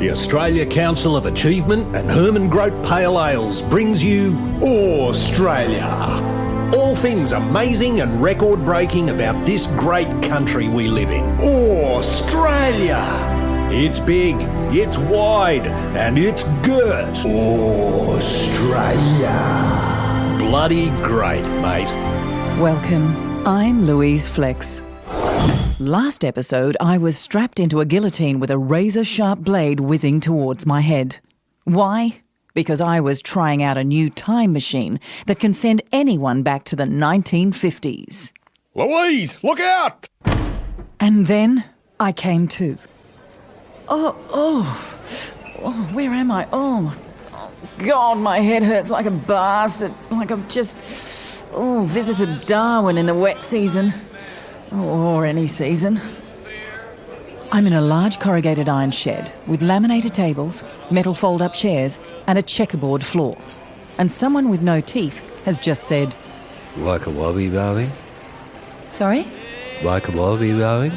The Australia Council of Achievement and Herman Grote Pale Ales brings you Australia. All things amazing and record-breaking about this great country we live in. Australia! It's big, it's wide, and it's girt. Australia. Bloody great, mate. Welcome. I'm Louise Flex. Last episode, I was strapped into a guillotine with a razor-sharp blade whizzing towards my head. Why? Because I was trying out a new time machine that can send anyone back to the 1950s. Louise, look out! And then I came to. Oh, where am I? Oh, God, my head hurts like a bastard. Like I've just, visited Darwin in the wet season. Or any season. I'm in a large corrugated iron shed with laminated tables, metal fold-up chairs and a checkerboard floor. And someone with no teeth has just said... Like a wallaby, darling? Sorry? Like a wallaby, darling?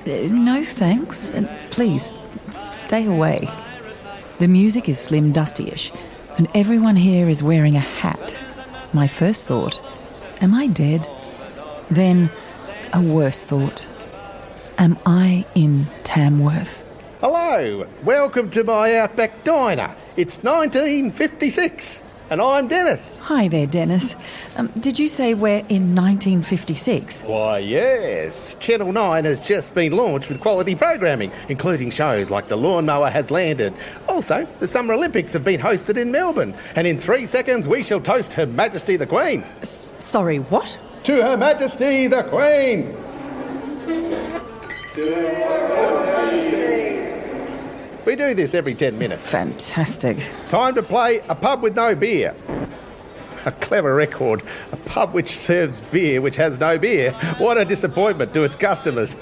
No, thanks. Please, stay away. The music is slim dusty-ish, and everyone here is wearing a hat. My first thought, am I dead? Then... a worse thought. Am I in Tamworth? Hello, welcome to my Outback Diner. It's 1956 and I'm Dennis. Hi there, Dennis. Did you say we're in 1956? Why, yes. Channel 9 has just been launched with quality programming, including shows like The Lawnmower Has Landed. Also, the Summer Olympics have been hosted in Melbourne, and in 3 seconds we shall toast Her Majesty the Queen. Sorry, what? To Her Majesty the Queen! We do this every 10 minutes. Fantastic. Time to play A Pub With No Beer. A clever record. A pub which serves beer which has no beer. What a disappointment to its customers.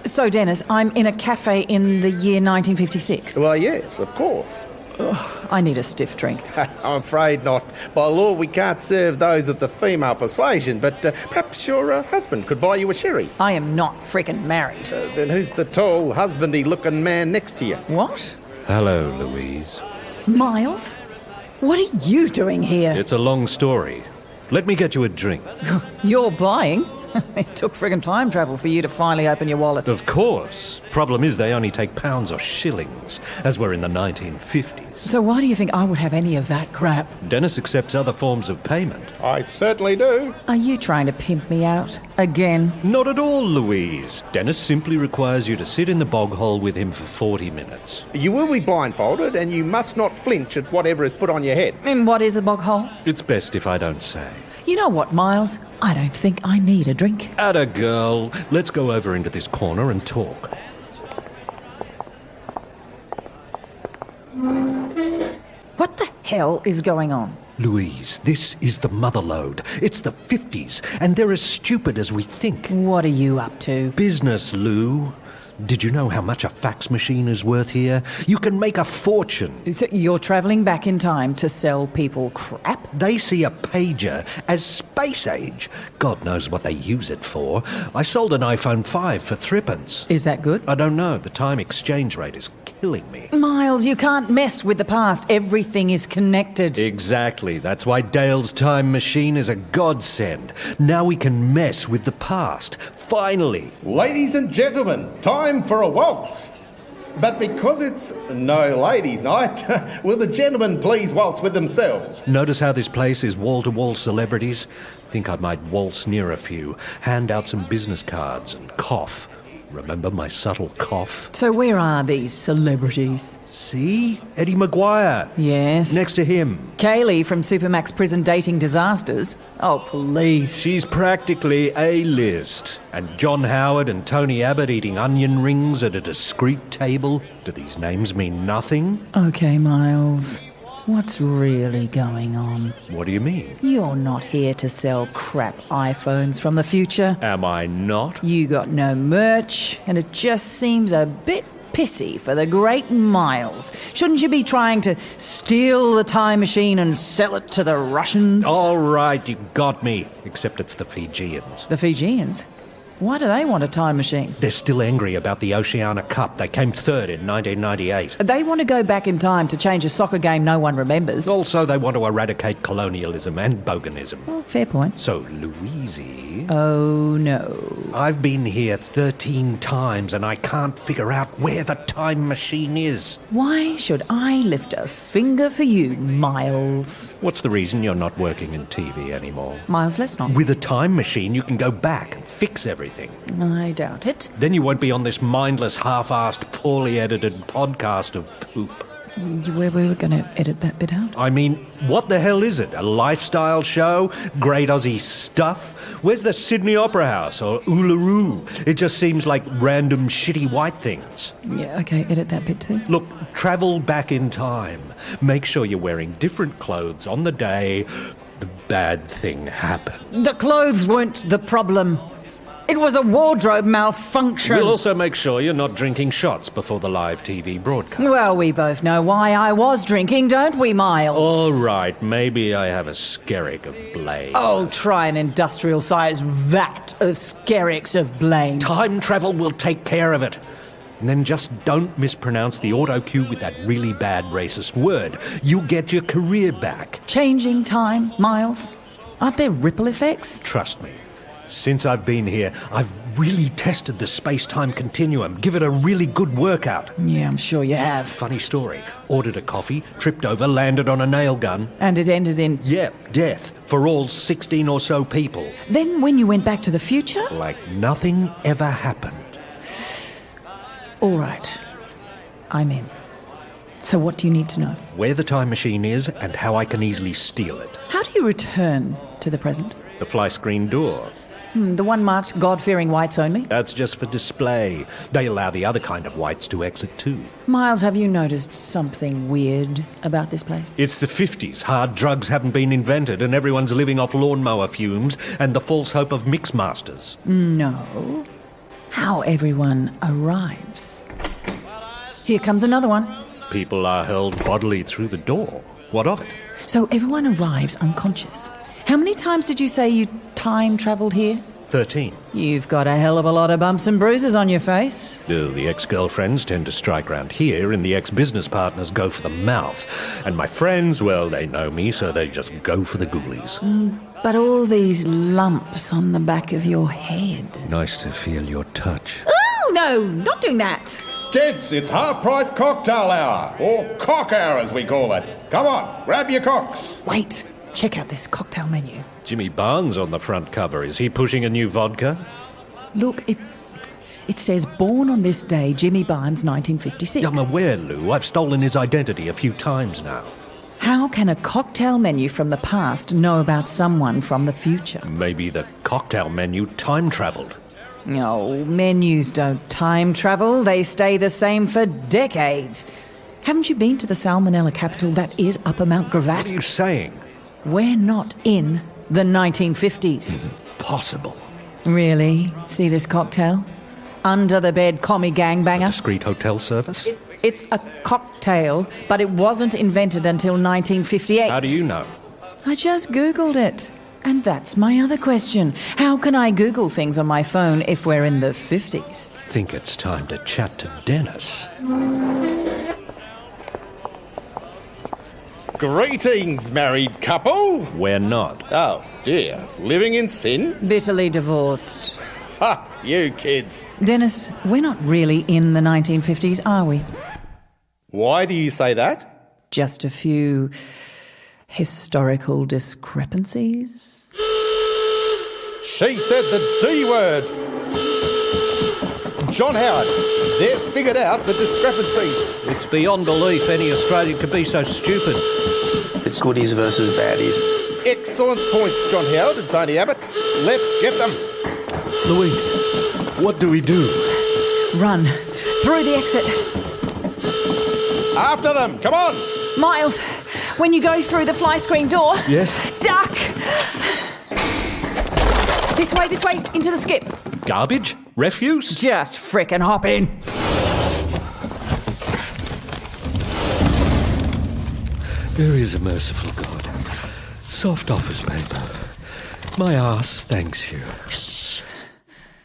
So, Dennis, I'm in a cafe in the year 1956? Well, yes, of course. Ugh, I need a stiff drink. I'm afraid not. By law, we can't serve those of the female persuasion, but perhaps your husband could buy you a sherry. I am not frickin' married. Then who's the tall, husbandy-looking man next to you? What? Hello, Louise. Miles? What are you doing here? It's a long story. Let me get you a drink. You're buying? It took friggin' time travel for you to finally open your wallet. Of course. Problem is they only take pounds or shillings, as we're in the 1950s. So why do you think I would have any of that crap? Dennis accepts other forms of payment. I certainly do. Are you trying to pimp me out? Again? Not at all, Louise. Dennis simply requires you to sit in the bog hole with him for 40 minutes. You will be blindfolded and you must not flinch at whatever is put on your head. And what is a bog hole? It's best if I don't say. You know what, Miles? I don't think I need a drink. Atta girl. Let's go over into this corner and talk. What the hell is going on? Louise, this is the motherlode. It's the 50s, and they're as stupid as we think. What are you up to? Business, Lou. Did you know how much a fax machine is worth here? You can make a fortune. So you're travelling back in time to sell people crap? They see a pager as space age. God knows what they use it for. I sold an iPhone 5 for threepence. Is that good? I don't know. The time exchange rate is killing me. Miles, you can't mess with the past. Everything is connected. Exactly. That's why Dale's time machine is a godsend. Now we can mess with the past. Finally. Ladies and gentlemen, time for a waltz. But because it's no ladies' night, will the gentlemen please waltz with themselves? Notice how this place is wall-to-wall celebrities? Think I might waltz near a few, hand out some business cards and cough. Remember my subtle cough? So where are these celebrities? See? Eddie McGuire. Yes. Next to him. Kaylee from Supermax Prison Dating Disasters. Oh, please. She's practically A-list. And John Howard and Tony Abbott eating onion rings at a discreet table. Do these names mean nothing? Okay, Miles. What's really going on? What do you mean? You're not here to sell crap iPhones from the future. Am I not? You got no merch, and it just seems a bit pissy for the great Miles. Shouldn't you be trying to steal the time machine and sell it to the Russians? All right, you got me. Except it's the Fijians. The Fijians? Why do they want a time machine? They're still angry about the Oceania Cup. They came third in 1998. They want to go back in time to change a soccer game no one remembers. Also, they want to eradicate colonialism and boganism. Well, fair point. So, Louise... Oh, no. I've been here 13 times and I can't figure out where the time machine is. Why should I lift a finger for you, Miles? What's the reason you're not working in TV anymore? Miles Lesnok. With a time machine, you can go back and fix everything. I doubt it. Then you won't be on this mindless, half-assed, poorly edited podcast of poop. We were going to edit that bit out. I mean, what the hell is it? A lifestyle show? Great Aussie stuff? Where's the Sydney Opera House or Uluru? It just seems like random shitty white things. Yeah, okay, edit that bit too. Look, travel back in time. Make sure you're wearing different clothes on the day the bad thing happened. The clothes weren't the problem. It was a wardrobe malfunction. We'll also make sure you're not drinking shots before the live TV broadcast. Well, we both know why I was drinking, don't we, Miles? All right, maybe I have a skerrick of blame. Oh, try an industrial-sized vat of skerricks of blame. Time travel will take care of it. And then just don't mispronounce the autocue with that really bad racist word. You'll get your career back. Changing time, Miles? Aren't there ripple effects? Trust me. Since I've been here, I've really tested the space-time continuum. Give it a really good workout. Yeah, I'm sure you have. Funny story. Ordered a coffee, tripped over, landed on a nail gun. And it ended in... Yep, death. For all 16 or so people. Then when you went back to the future? Like nothing ever happened. All right. I'm in. So what do you need to know? Where the time machine is and how I can easily steal it. How do you return to the present? The fly screen door. The one marked God-fearing whites only? That's just for display. They allow the other kind of whites to exit too. Miles, have you noticed something weird about this place? It's the 50s. Hard drugs haven't been invented and everyone's living off lawnmower fumes and the false hope of mix masters. No. How everyone arrives. Here comes another one. People are hurled bodily through the door. What of it? So everyone arrives unconscious. How many times did you say you time-travelled here? 13. You've got a hell of a lot of bumps and bruises on your face. The ex-girlfriends tend to strike round here and the ex-business partners go for the mouth. And my friends, well, they know me, so they just go for the ghoulies. But all these lumps on the back of your head. Nice to feel your touch. Oh, no, not doing that. Gents, it's half-price cocktail hour, or cock hour as we call it. Come on, grab your cocks. Wait, check out this cocktail menu. Jimmy Barnes on the front cover. Is he pushing a new vodka? Look, it says born on this day, Jimmy Barnes, 1956. I'm aware, Lou. I've stolen his identity a few times now. How can a cocktail menu from the past know about someone from the future? Maybe the cocktail menu time-travelled. No, menus don't time travel. They stay the same for decades. Haven't you been to the salmonella capital that is Upper Mount Gravatt? What are you saying? We're not in the 1950s. Possible. Really? See this cocktail? Under the bed commie gangbanger? Discreet hotel service? It's a cocktail, but it wasn't invented until 1958. How do you know? I just Googled it. And that's my other question. How can I Google things on my phone if we're in the 50s? Think it's time to chat to Dennis. Greetings, married couple. We're not. Oh, dear. Living in sin? Bitterly divorced. Ha! You kids. Dennis, we're not really in the 1950s, are we? Why do you say that? Just a few historical discrepancies? She said the D word. John Howard, they've figured out the discrepancies. It's beyond belief any Australian could be so stupid. It's goodies versus baddies. Excellent points, John Howard and Tony Abbott. Let's get them. Louise, what do we do? Run. Through the exit. After them, come on. Miles, when you go through the fly screen door... Yes? Duck! This way, into the skip. Garbage? Refuse? Just frickin' hop in. There is a merciful God. Soft office paper. My arse thanks you. Shh.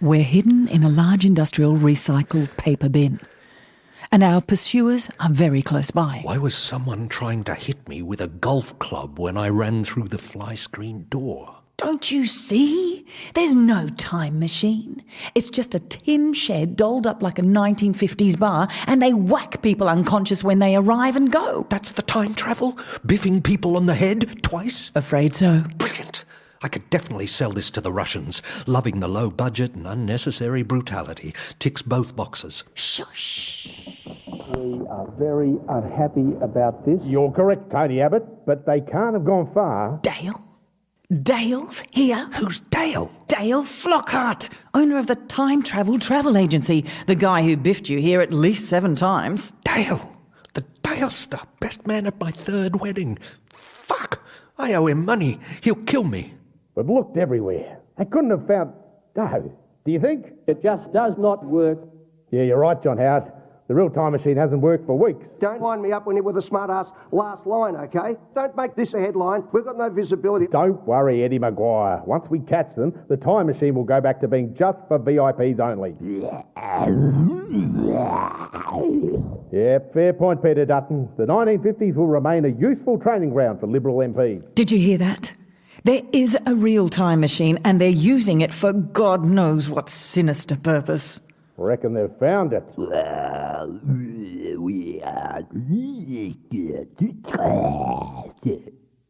We're hidden in a large industrial recycled paper bin. And our pursuers are very close by. Why was someone trying to hit me with a golf club when I ran through the fly screen door? Don't you see? There's no time machine. It's just a tin shed dolled up like a 1950s bar, and they whack people unconscious when they arrive and go. That's the time travel? Biffing people on the head twice? Afraid so. Brilliant. I could definitely sell this to the Russians. Loving the low budget and unnecessary brutality. Ticks both boxes. Shush. We are very unhappy about this. You're correct, Tony Abbott, but they can't have gone far. Dale? Dale's here? Who's Dale? Dale Flockhart, owner of the Time Travel Agency, the guy who biffed you here at least 7 times. Dale. The Dale star. Best man at my 3rd wedding. Fuck. I owe him money. He'll kill me. We've looked everywhere. They couldn't have found... No, do you think? It just does not work. Yeah, you're right, John Howard. The real time machine hasn't worked for weeks. Don't wind me up when you're with a smart-ass last line, OK? Don't make this a headline. We've got no visibility. Don't worry, Eddie McGuire. Once we catch them, the time machine will go back to being just for VIPs only. Yeah, fair point, Peter Dutton. The 1950s will remain a useful training ground for Liberal MPs. Did you hear that? There is a real time machine, and they're using it for God knows what sinister purpose. Reckon they've found it.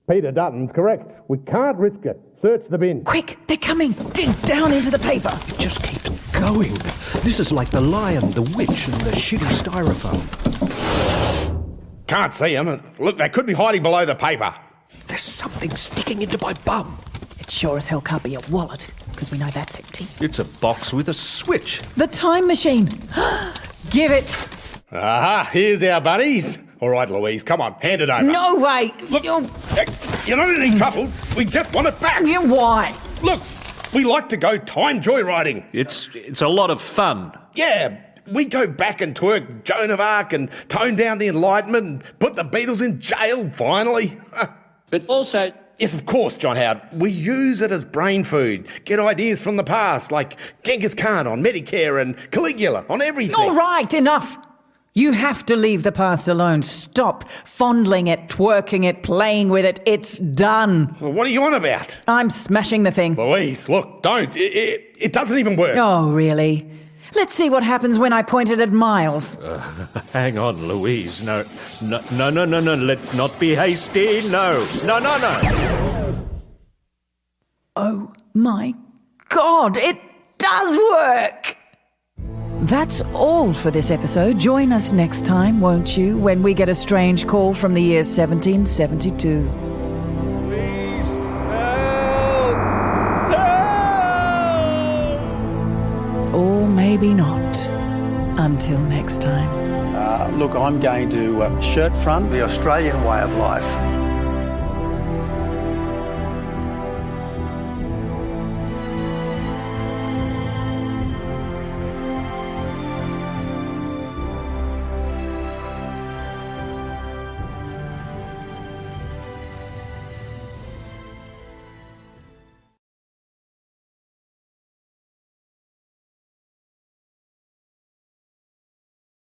Peter Dutton's correct. We can't risk it. Search the bin. Quick, they're coming. Dig down into the paper. It just keeps going. This is like the lion, the witch, and the shitty styrofoam. Can't see them. Look, they could be hiding below the paper. There's something sticking into my bum. It sure as hell can't be a wallet, because we know that's empty. It's a box with a switch. The time machine. Give it. Aha, here's our bunnies. All right, Louise, come on, hand it over. No way. Look, you're not in any trouble. We just want it back. Yeah, why? Look, we like to go time joyriding. It's a lot of fun. Yeah, we go back and twerk Joan of Arc and tone down the Enlightenment and put the Beatles in jail, finally. But also... Yes, of course, John Howard. We use it as brain food. Get ideas from the past, like Genghis Khan on Medicare and Caligula on everything. All right, enough. You have to leave the past alone. Stop fondling it, twerking it, playing with it. It's done. Well, what are you on about? I'm smashing the thing. Louise, look, don't. It doesn't even work. Oh, really? Let's see what happens when I point it at Miles. Hang on, Louise. No. Let's not be hasty. No. Oh, my God, it does work! That's all for this episode. Join us next time, won't you, when we get a strange call from the year 1772. Please, help! Or maybe not. Until next time. Look, I'm going to shirt front The Australian way of life.